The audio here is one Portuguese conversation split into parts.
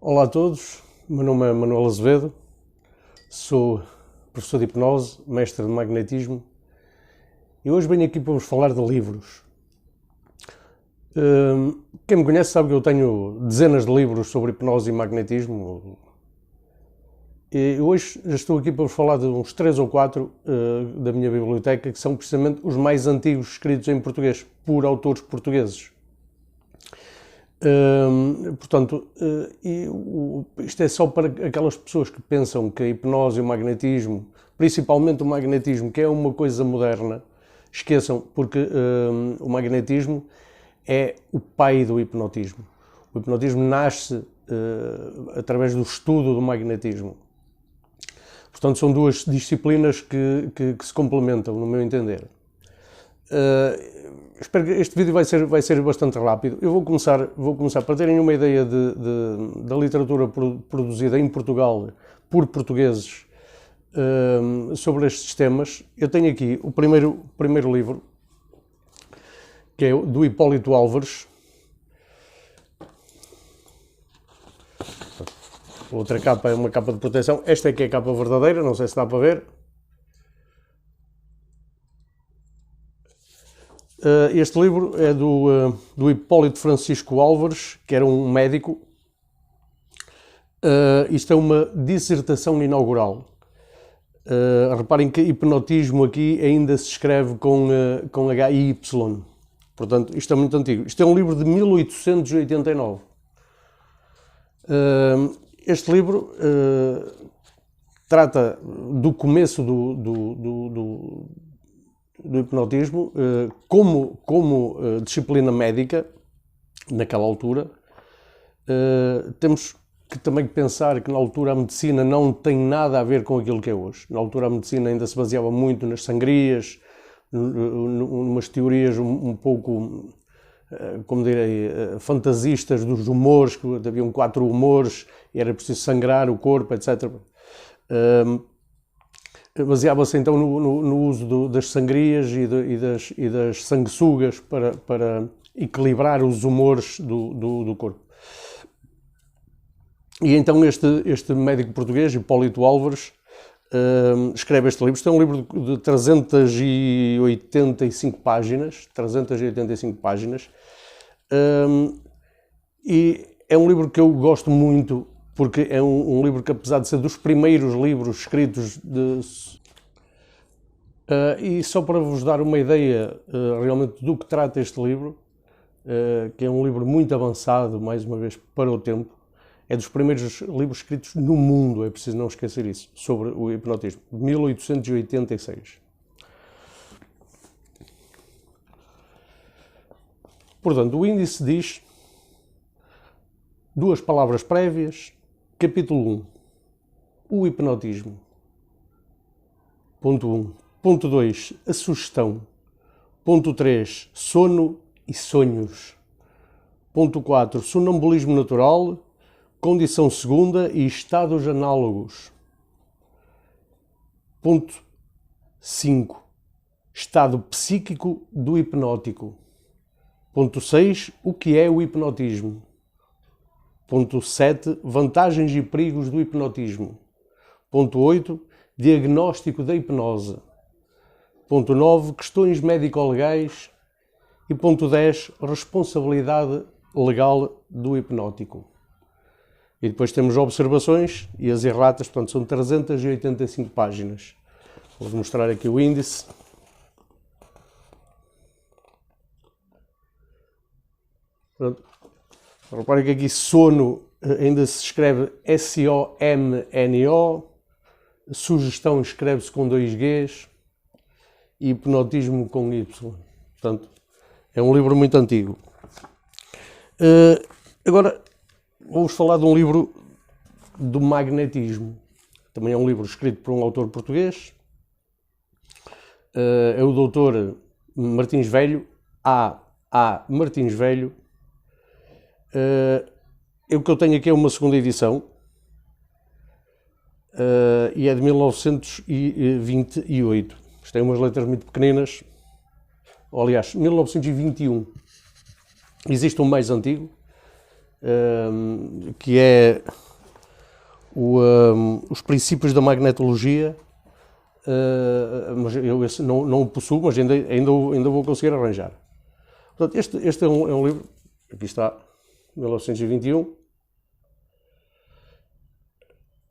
Olá a todos, o meu nome é Manuel Azevedo, sou professor de hipnose, mestre de magnetismo e hoje venho aqui para vos falar de livros. Quem me conhece sabe que eu tenho dezenas de livros sobre hipnose e magnetismo e hoje estou aqui para vos falar de uns 3 ou 4 da minha biblioteca que são precisamente os mais antigos escritos em português por autores portugueses. Portanto, isto é só para aquelas pessoas que pensam que a hipnose e o magnetismo, principalmente o magnetismo, que é uma coisa moderna, esqueçam, porque o magnetismo é o pai do hipnotismo. O hipnotismo nasce através do estudo do magnetismo. Portanto, são duas disciplinas que se complementam, no meu entender. Espero que este vídeo vai ser bastante rápido. Eu vou começar para terem uma ideia da literatura produzida em Portugal por portugueses sobre estes temas. Eu tenho aqui o primeiro livro, que é do Hipólito Álvares. Outra capa é uma capa de proteção. Esta aqui é a capa verdadeira, não sei se dá para ver. Este livro é do Hipólito Francisco Álvares, que era um médico. Isto é uma dissertação inaugural. Reparem que hipnotismo aqui ainda se escreve com HY. Portanto, isto é muito antigo. Isto é um livro de 1889. Este livro trata do começo do hipnotismo como disciplina médica naquela altura. Temos que também pensar que na altura a medicina não tem nada a ver com aquilo que é hoje. Na altura a medicina ainda se baseava muito nas sangrias, numas teorias um pouco, como direi, fantasistas dos humores, que haviam 4 humores e era preciso sangrar o corpo, etc. Baseava-se então no uso das sangrias e das sanguessugas para equilibrar os humores do corpo. E então este médico português, Hipólito Álvares, escreve este livro. Este é um livro de 385 páginas, e é um livro que eu gosto muito, porque é um livro que, apesar de ser dos primeiros livros escritos e só para vos dar uma ideia realmente do que trata este livro, que é um livro muito avançado, mais uma vez, para o tempo, é dos primeiros livros escritos no mundo, é preciso não esquecer isso, sobre o hipnotismo, de 1886. Portanto, o índice diz 2 palavras prévias. Capítulo 1. O hipnotismo. Ponto 1. Ponto 2. A sugestão. Ponto 3. Sono e sonhos. Ponto 4. Sonambulismo natural, condição segunda e estados análogos. Ponto 5. Estado psíquico do hipnótico. Ponto 6. O que é o hipnotismo? Ponto 7. Vantagens e perigos do hipnotismo. Ponto 8. Diagnóstico da hipnose. Ponto 9. Questões médico-legais. E ponto 10. Responsabilidade legal do hipnótico. E depois temos observações e as erratas, portanto são 385 páginas. Vou mostrar aqui o índice. Pronto. Reparem que aqui sono ainda se escreve S-O-M-N-O, sugestão escreve-se com 2 Gs e hipnotismo com Y. Portanto, é um livro muito antigo. Agora, vou-vos falar de um livro do magnetismo. Também é um livro escrito por um autor português. É o doutor Martins Velho, A. Martins Velho. O que eu tenho aqui é uma segunda edição e é de 1928. Isto tem umas letras muito pequeninas. Aliás, 1921. Existe um mais antigo, que é os princípios da magnetologia, mas eu esse não o possuo, mas ainda vou conseguir arranjar. Portanto, este é um livro, aqui está, 1921,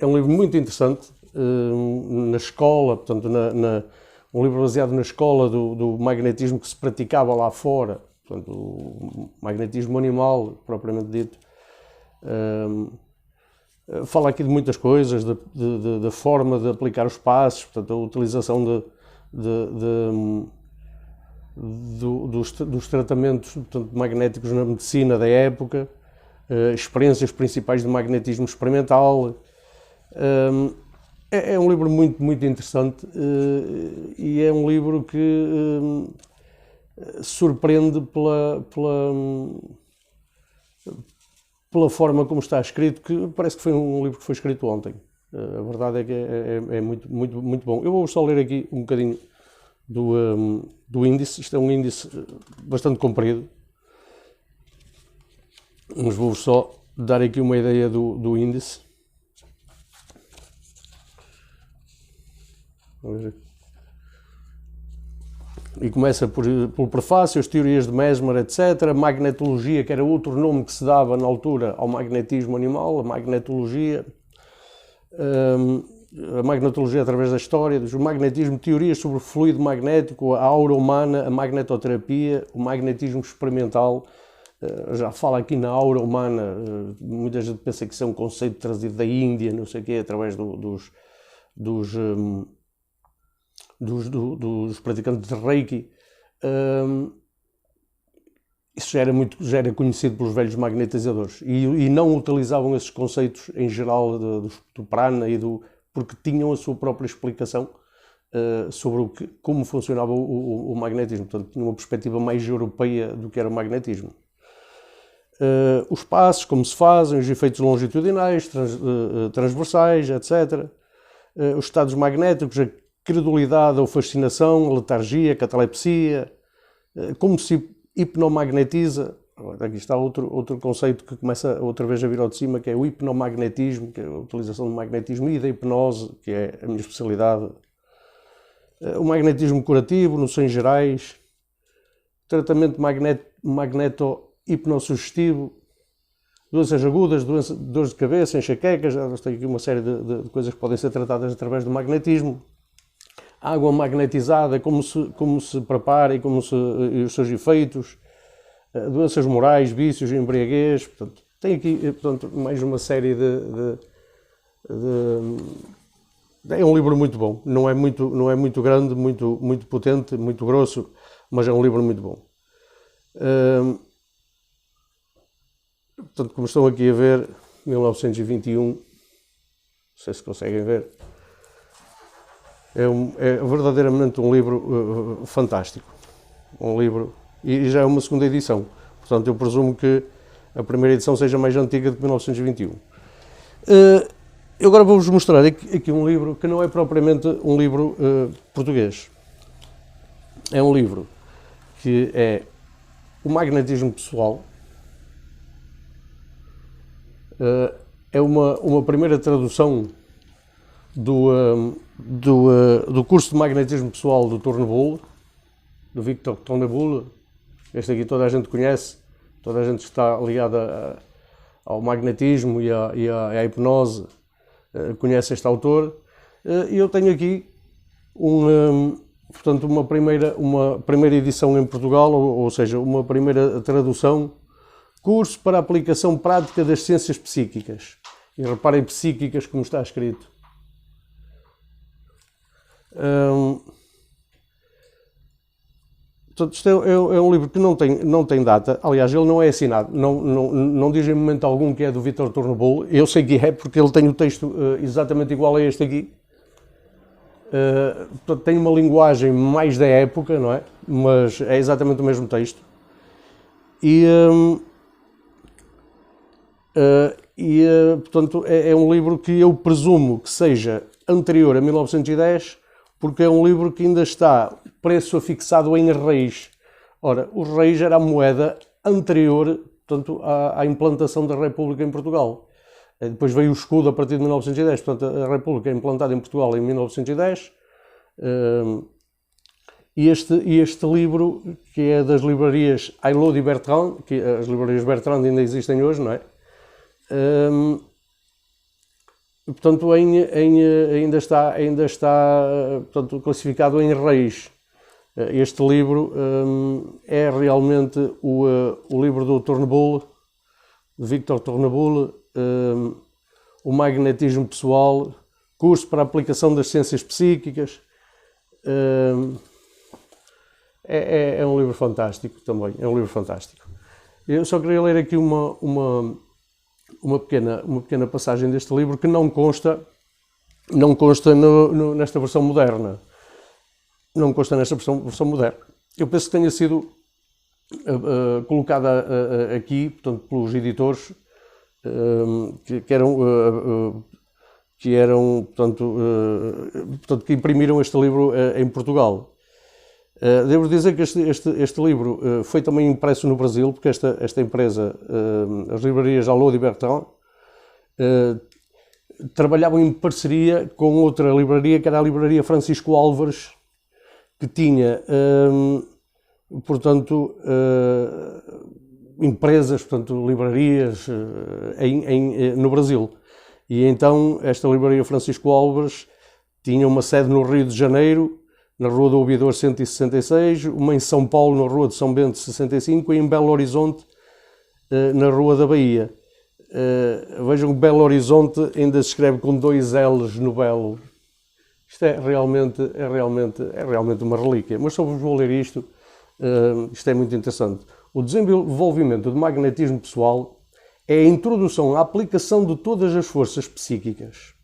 é um livro muito interessante, na escola, portanto, um livro baseado na escola do magnetismo que se praticava lá fora, portanto, o magnetismo animal, propriamente dito. Fala aqui de muitas coisas, da forma de aplicar os passos, portanto, a utilização dos tratamentos, portanto, magnéticos na medicina da época, experiências principais do magnetismo experimental. É um livro muito, muito interessante, e é um livro que surpreende pela forma como está escrito, que parece que foi um livro que foi escrito ontem. A verdade é que é muito, muito, muito bom. Eu vou só ler aqui um bocadinho do índice. Isto é um índice bastante comprido, mas vou só dar aqui uma ideia do índice. E começa pelo prefácio, as teorias de Mesmer, etc. Magnetologia, que era outro nome que se dava na altura ao magnetismo animal, a magnetologia. A magnetologia através da história, o magnetismo, teorias sobre o fluido magnético, a aura humana, a magnetoterapia, o magnetismo experimental. Já fala aqui na aura humana, muita gente pensa que isso é um conceito trazido da Índia, não sei o quê, através dos praticantes de Reiki. Isso já era conhecido pelos velhos magnetizadores e não utilizavam esses conceitos em geral do prana porque tinham a sua própria explicação sobre como funcionava o magnetismo. Portanto, tinham uma perspectiva mais europeia do que era o magnetismo. Os passos, como se fazem, os efeitos longitudinais, transversais, etc. Os estados magnéticos, a credulidade ou fascinação, a letargia, a catalepsia, como se hipnomagnetiza. Aqui está outro conceito que começa outra vez a vir ao de cima, que é o hipnomagnetismo, que é a utilização do magnetismo, e da hipnose, que é a minha especialidade. O magnetismo curativo, noções gerais, tratamento magneto-hipnossugestivo, doenças agudas, dores de cabeça, enxaquecas. Tem aqui uma série de coisas que podem ser tratadas através do magnetismo. Água magnetizada, como se prepara e os seus efeitos. Doenças morais, vícios, embriaguez. Portanto, tem aqui, mais uma série É um livro muito bom. Não é muito grande, muito potente, muito grosso, mas é um livro muito bom. Portanto, como estão aqui a ver, 1921, não sei se conseguem ver, é verdadeiramente um livro fantástico. Um livro, e já é uma segunda edição. Portanto, eu presumo que a primeira edição seja mais antiga do que 1921. Eu agora vou-vos mostrar aqui um livro que não é propriamente um livro português. É um livro que é o magnetismo pessoal. É uma primeira tradução do curso de magnetismo pessoal do Tornbull, do Victor Tornbull. Este aqui toda a gente conhece, toda a gente está ligada ao magnetismo e à hipnose conhece este autor. E eu tenho aqui portanto, uma primeira edição em Portugal, ou seja, uma primeira tradução, curso para aplicação prática das ciências psíquicas. E reparem, psíquicas, como está escrito. Portanto, isto é um livro que não tem data. Aliás, ele não é assinado. Não diz em momento algum que é do Victor Tornbull. Eu sei que é, porque ele tem o texto exatamente igual a este aqui. Portanto, tem uma linguagem mais da época, não é? Mas é exatamente o mesmo texto. Portanto, é um livro que eu presumo que seja anterior a 1910, porque é um livro que ainda está preço afixado em reis. Ora, os reis era a moeda anterior, portanto, à implantação da República em Portugal. Depois veio o escudo a partir de 1910, portanto, a República é implantada em Portugal em 1910. E este livro, que é das livrarias Aylot e Bertrand, que as livrarias Bertrand ainda existem hoje, não é? Portanto, ainda está portanto, classificado em Reis. Este livro é realmente o livro do Tourneboul, de Victor Tourneboul, o magnetismo pessoal, curso para a aplicação das ciências psíquicas. É um livro fantástico também, é um livro fantástico. Eu só queria ler aqui uma pequena passagem deste livro que não consta nesta versão moderna. Não consta nesta versão moderna. Eu penso que tenha sido colocada aqui, portanto, pelos editores que imprimiram este livro em Portugal. Devo dizer que este livro foi também impresso no Brasil, porque esta empresa, as livrarias Aylot e Bertrand, trabalhavam em parceria com outra livraria, que era a livraria Francisco Álvares, que tinha, portanto, empresas, portanto, livrarias no Brasil. E então esta livraria Francisco Álvares tinha uma sede no Rio de Janeiro, na Rua do Ouvidor 166, uma em São Paulo, na Rua de São Bento 65, e em Belo Horizonte, na Rua da Bahia. Vejam que Belo Horizonte ainda se escreve com 2 L's no Belo. Isto é realmente uma relíquia. Mas só vos vou ler isto, isto é muito interessante. O desenvolvimento do magnetismo pessoal é a introdução à aplicação de todas as forças psíquicas.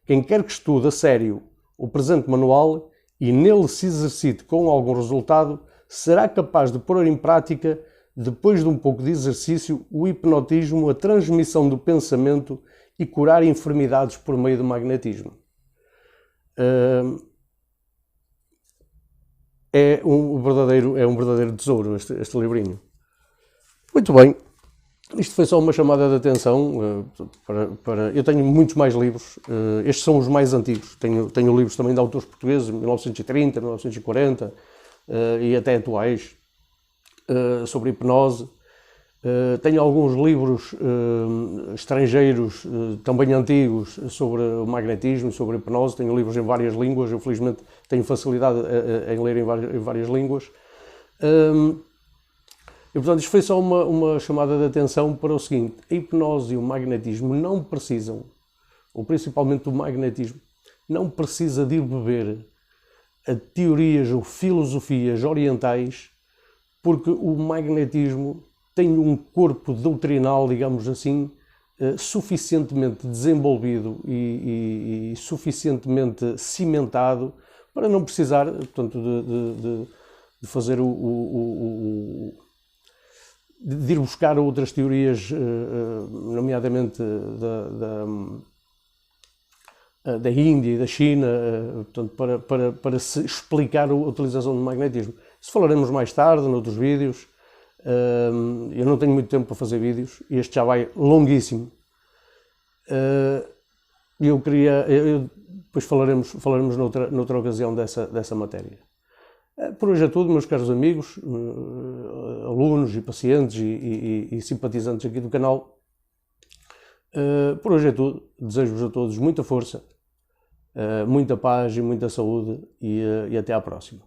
Quem quer que estude a sério o presente manual e nele se exercite com algum resultado, será capaz de pôr em prática, depois de um pouco de exercício, o hipnotismo, a transmissão do pensamento e curar enfermidades por meio do magnetismo. É um verdadeiro tesouro este livrinho. Muito bem, isto foi só uma chamada de atenção eu tenho muitos mais livros, estes são os mais antigos, tenho livros também de autores portugueses, 1930, 1940 e até atuais, sobre hipnose. Tenho alguns livros estrangeiros, também antigos, sobre o magnetismo, sobre a hipnose. Tenho livros em várias línguas, eu felizmente tenho facilidade em ler em várias línguas. E, portanto, isto foi só uma chamada de atenção para o seguinte: a hipnose e o magnetismo não precisam, ou principalmente o magnetismo, não precisa de ir beber a teorias ou filosofias orientais, porque o magnetismo tem um corpo doutrinal, digamos assim, suficientemente desenvolvido e suficientemente cimentado para não precisar, portanto, de fazer de ir buscar outras teorias, nomeadamente da Índia e da China, portanto, para se explicar a utilização do magnetismo. Isso falaremos mais tarde, noutros vídeos. Eu não tenho muito tempo para fazer vídeos, este já vai longuíssimo. Depois falaremos noutra ocasião dessa matéria. Por hoje é tudo, meus caros amigos, alunos e pacientes e simpatizantes aqui do canal. Por hoje é tudo. Desejo-vos a todos muita força, muita paz e muita saúde e até à próxima.